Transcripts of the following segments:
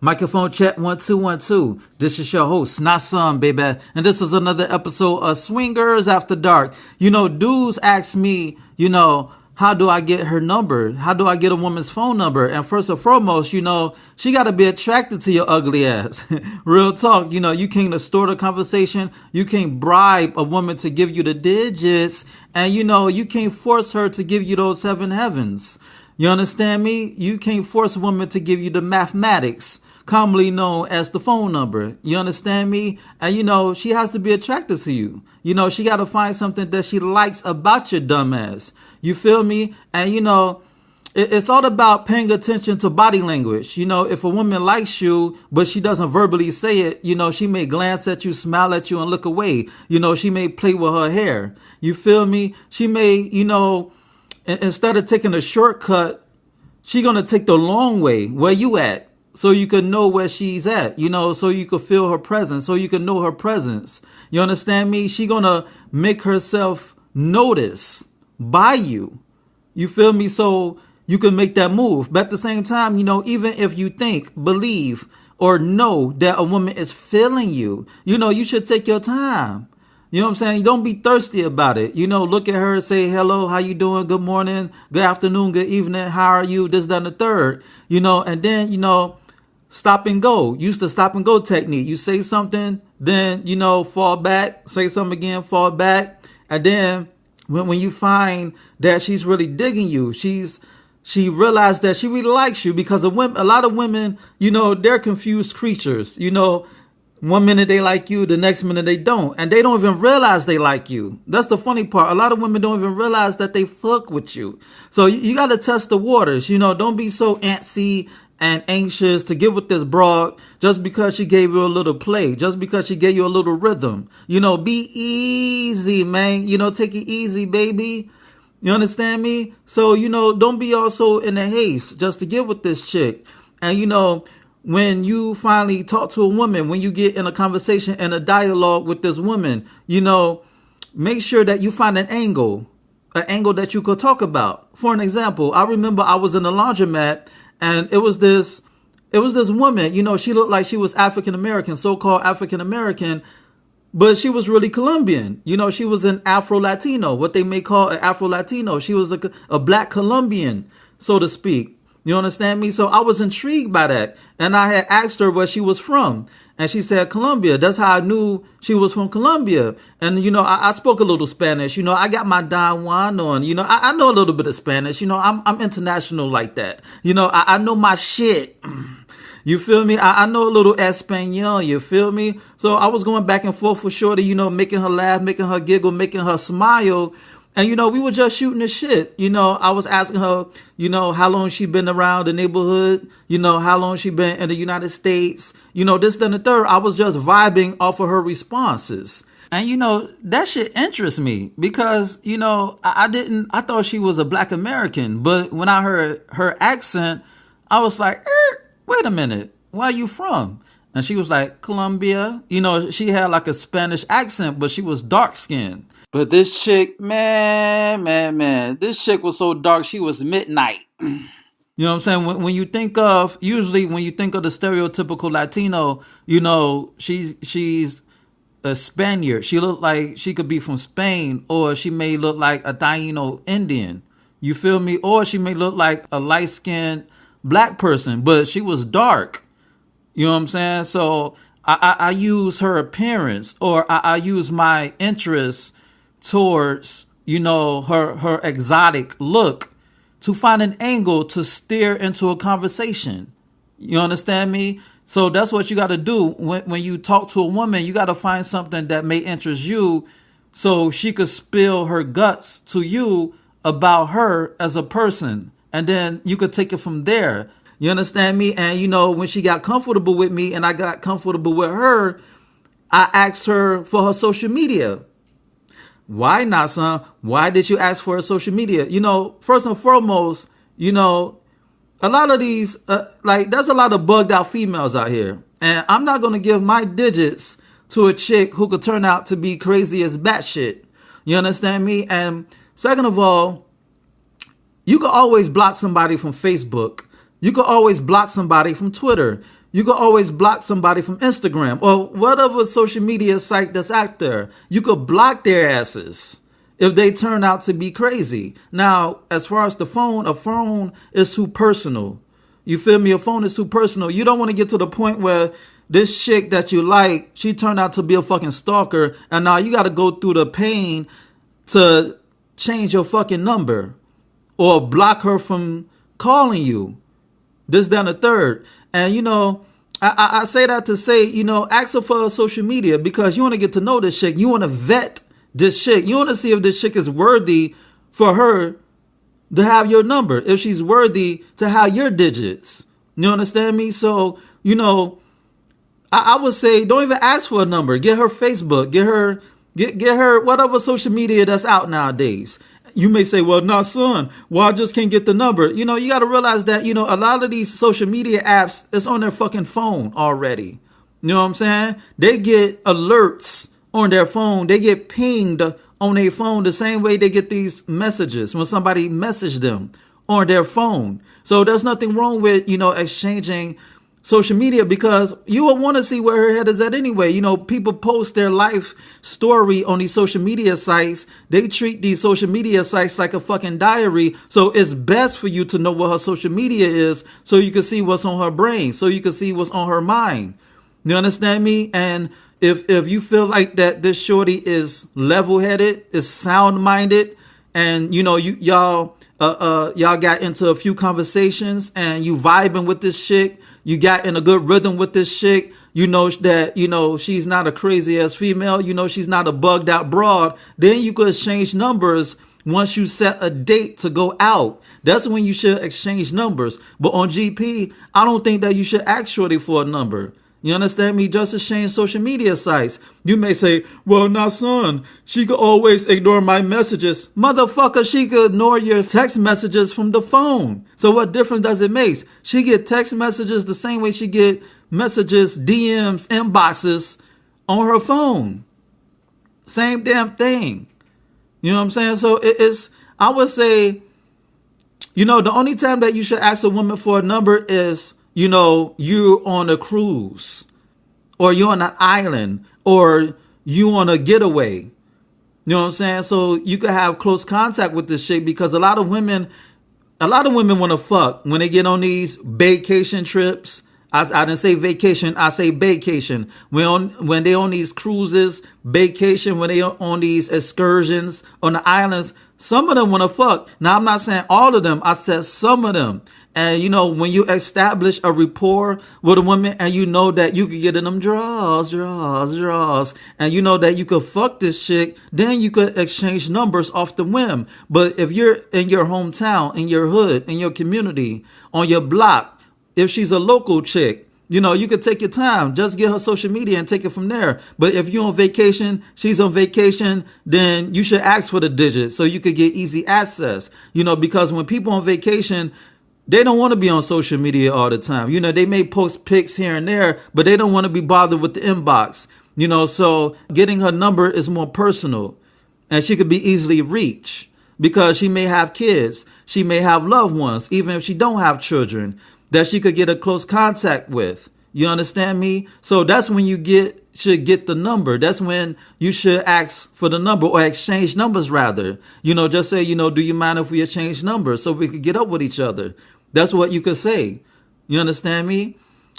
Microphone check 1 2 1 2. This is your host, not some baby, and this is another episode of Swingers After Dark. Dudes ask me, how do I get her number? How do I get a woman's phone number? And first and foremost, she got to be attracted to your ugly ass. Real talk, you can't distort a conversation. You can't bribe a woman to give you the digits, and you can't force her to give you those seven heavens. You understand me? You can't force a woman to give you the mathematics, commonly known as the phone number. You understand me? And she has to be attracted to you. She got to find something that she likes about your dumb ass. You feel me? And it's all about paying attention to body language. If a woman likes you, but she doesn't verbally say it, she may glance at you, smile at you, and look away. She may play with her hair. You feel me? She may, instead of taking a shortcut, she gonna take the long way. Where you at? So you can know where she's at, so you can feel her presence, so you can know her presence. You understand me? She gonna make herself notice by you. You feel me? So you can make that move. But at the same time, even if you think, believe, or know that a woman is feeling you, you should take your time. You know what I'm saying? Don't be thirsty about it. Look at her and say, hello, how you doing? Good morning, good afternoon, good evening. How are you? This, that, and the third. And then, stop and go. Use the stop and go technique. You say something, then, fall back, say something again, fall back. And then when you find that she's really digging you, she realized that she really likes you, because a lot of women, they're confused creatures. One minute they like you, the next minute they don't. And they don't even realize they like you. That's the funny part. A lot of women don't even realize that they fuck with you. So you got to test the waters. Don't be so antsy and anxious to get with this broad just because she gave you a little play, just because she gave you a little rhythm. Be easy, man. Take it easy, baby. You understand me? So, don't be also in a haste just to get with this chick. And, when you finally talk to a woman, when you get in a conversation and a dialogue with this woman, make sure that you find an angle that you could talk about. For an example, I remember I was in a laundromat, and it was this woman, she looked like she was African-American, so-called African-American, but she was really Colombian. She was an Afro-Latino, what they may call an Afro-Latino. She was a black Colombian, so to speak. You understand me? So I was intrigued by that. And I had asked her where she was from. And she said, Colombia. That's how I knew she was from Colombia. And, I spoke a little Spanish. I got my Don Juan on. I know a little bit of Spanish. I'm international like that. I know my shit. You feel me? I know a little Espanol. You feel me? So I was going back and forth with Shorty, making her laugh, making her giggle, making her smile. And, we were just shooting the shit. I was asking her, how long she been around the neighborhood, how long she been in the United States, this, then the third. I was just vibing off of her responses. And, that shit interests me because, I thought she was a black American. But when I heard her accent, I was like, wait a minute, where are you from? And she was like, Colombia. She had like a Spanish accent, but she was dark skinned. But this chick, man, this chick was so dark, she was midnight. You know what I'm saying? When you think of, usually when you think of the stereotypical Latino, she's a Spaniard. She looked like she could be from Spain, or she may look like a Taino Indian. You feel me? Or she may look like a light-skinned black person, but she was dark. You know what I'm saying? So I use her appearance, or I use my interests towards, her exotic look to find an angle to steer into a conversation. You understand me? So that's what you got to do when you talk to a woman. You got to find something that may interest you, so she could spill her guts to you about her as a person, and then you could take it from there. You understand me? And when she got comfortable with me and I got comfortable with her, I asked her for her social media. Why not, son? Why did you ask for her social media? First and foremost, a lot of these, there's a lot of bugged out females out here. And I'm not going to give my digits to a chick who could turn out to be crazy as batshit. You understand me? And second of all, you can always block somebody from Facebook. You can always block somebody from Twitter. You could always block somebody from Instagram or whatever social media site that's out there. You could block their asses if they turn out to be crazy. Now, as far as the phone, a phone is too personal. You feel me? A phone is too personal. You don't want to get to the point where this chick that you like, she turned out to be a fucking stalker, and now you got to go through the pain to change your fucking number or block her from calling you. This, then, the third. And, you know, I say that to say, you know, ask her for social media because you want to get to know this chick. You want to vet this chick. You want to see if this chick is worthy for her to have your number, if she's worthy to have your digits. You understand me? So, you know, I would say don't even ask for a number. Get her Facebook. Get her whatever social media that's out nowadays. You may say, well, no, son, well, I just can't get the number. You know, you got to realize that, you know, a lot of these social media apps, it's on their fucking phone already. You know what I'm saying? They get alerts on their phone. They get pinged on their phone the same way they get these messages when somebody messaged them on their phone. So there's nothing wrong with, you know, exchanging social media because you will want to see where her head is at anyway. You know, people post their life story on these social media sites. They treat these social media sites like a fucking diary. So it's best for you to know what her social media is so you can see what's on her brain, so you can see what's on her mind. You understand me? And if you feel like that this shorty is level-headed, is sound-minded, and, you know, y'all got into a few conversations and you vibing with this chick, you got in a good rhythm with this chick, you know that, you know, she's not a crazy ass female, you know, she's not a bugged out broad, then you could exchange numbers once you set a date to go out. That's when you should exchange numbers. But on GP, I don't think that you should ask shorty for a number. You understand me? Just exchange social media sites. You may say, well, now, son, she could always ignore my messages. Motherfucker, she could ignore your text messages from the phone. So what difference does it make? She get text messages the same way she get messages, DMs, inboxes on her phone. Same damn thing. You know what I'm saying? So it's, I would say, you know, the only time that you should ask a woman for a number is, you know, you're on a cruise or you're on an island or you on a getaway. You know what I'm saying? So you could have close contact with this shit because a lot of women want to fuck when they get on these vacation trips. I didn't say vacation, I say vacation. When they on these cruises, vacation, when they on these excursions on the islands, some of them want to fuck. Now, I'm not saying all of them. I said some of them. And, you know, when you establish a rapport with a woman and you know that you can get in them draws, and you know that you could fuck this chick, then you could exchange numbers off the whim. But if you're in your hometown, in your hood, in your community, on your block, if she's a local chick, you know, you could take your time. Just get her social media and take it from there. But if you're on vacation, she's on vacation, then you should ask for the digits so you could get easy access. You know, because when people on vacation, they don't want to be on social media all the time. You know, they may post pics here and there, but they don't want to be bothered with the inbox. You know, so getting her number is more personal and she could be easily reached because she may have kids. She may have loved ones, even if she don't have children, that she could get a close contact with. You understand me? So that's when you should get the number. That's when you should ask for the number or exchange numbers rather. You know, just say, you know, do you mind if we exchange numbers so we could get up with each other? That's what you could say. You understand me?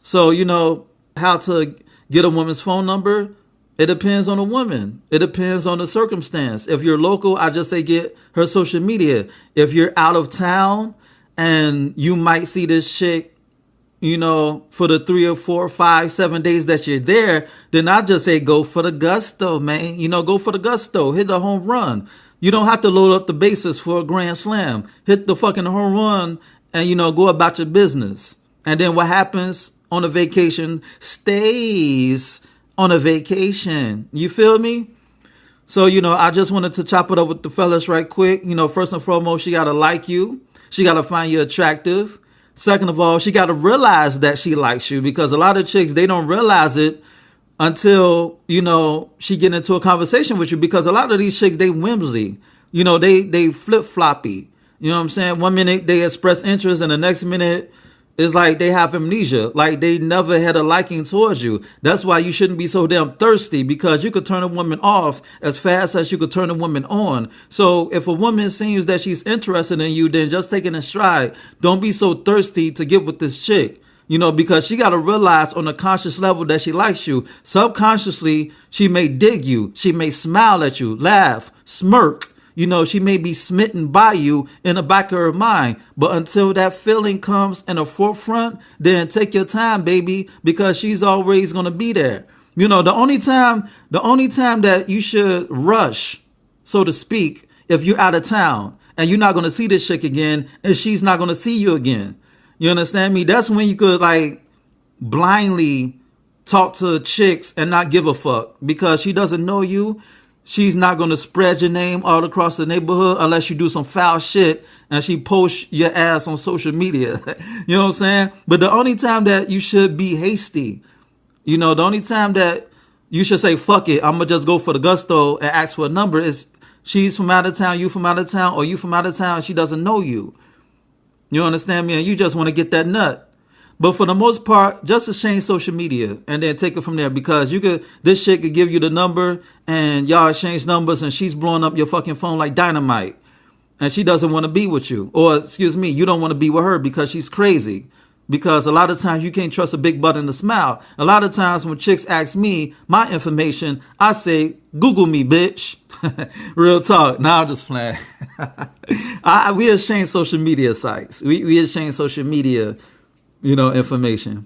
So, you know, how to get a woman's phone number? It depends on the woman. It depends on the circumstance. If you're local, I just say get her social media. If you're out of town and you might see this chick, you know, for the 3 or 4, 5, 7 days that you're there, then I just say go for the gusto, man. You know, go for the gusto. Hit the home run. You don't have to load up the bases for a grand slam. Hit the fucking home run and, you know, go about your business. And then what happens on a vacation stays on a vacation. You feel me? So, you know, I just wanted to chop it up with the fellas right quick. You know, first and foremost, she got to like you. She got to find you attractive. Second of all, she got to realize that she likes you because a lot of chicks, they don't realize it until, you know, she get into a conversation with you because a lot of these chicks, they whimsy. You know, they flip-floppy. You know what I'm saying? One minute they express interest and the next minute, It's like they have amnesia, like they never had a liking towards you. That's why you shouldn't be so damn thirsty, because you could turn a woman off as fast as you could turn a woman on. So if a woman seems that she's interested in you, then just take it in stride. Don't be so thirsty to get with this chick. Because she got to realize on a conscious level that she likes you. Subconsciously, she may dig you. She may smile at you, laugh, smirk. She may be smitten by you in the back of her mind. But until that feeling comes in the forefront, then take your time, baby, because she's always going to be there. The only time that you should rush, so to speak, if you're out of town and you're not going to see this chick again and she's not going to see you again. You understand me? That's when you could like blindly talk to chicks and not give a fuck, because she doesn't know you. She's not going to spread your name all across the neighborhood unless you do some foul shit and she posts your ass on social media. You know what I'm saying? But the only time that you should be hasty, the only time that you should say, fuck it, I'm going to just go for the gusto and ask for a number, is she's from out of town, you from out of town, or you from out of town, she doesn't know you. You understand me? And you just want to get that nut. But for the most part, just exchange social media and then take it from there, because this shit could give you the number and y'all exchange numbers and she's blowing up your fucking phone like dynamite and she doesn't want to be with you. Or, excuse me, you don't want to be with her because she's crazy. Because a lot of times you can't trust a big butt and a smile. A lot of times when chicks ask me my information, I say, Google me, bitch. Real talk. Nah, I'm just playing. We exchange social media sites. We exchange social media, information.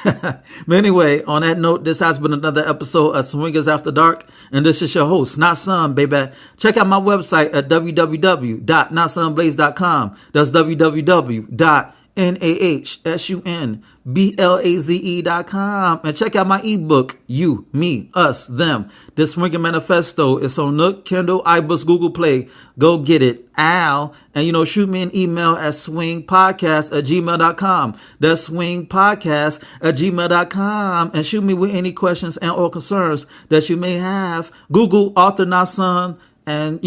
But anyway, on that note, this has been another episode of Swingers After Dark, and this is your host, Not Son, baby. Check out my website at www.notsonblaze.com. That's www.nahsunblaze.com. And check out my ebook, You, Me, Us, Them. The Swinger Manifesto. It's on Nook, Kindle, iBooks, Google Play. Go get it. Ow. And, shoot me an email at swingpodcast@gmail.com. That's swingpodcast@gmail.com. And shoot me with any questions and or concerns that you may have. Google Author Not Son and,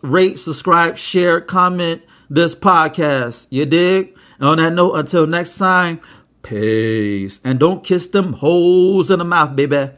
rate, subscribe, share, comment this podcast. You dig? And on that note, until next time, peace. And don't kiss them hoes in the mouth, baby.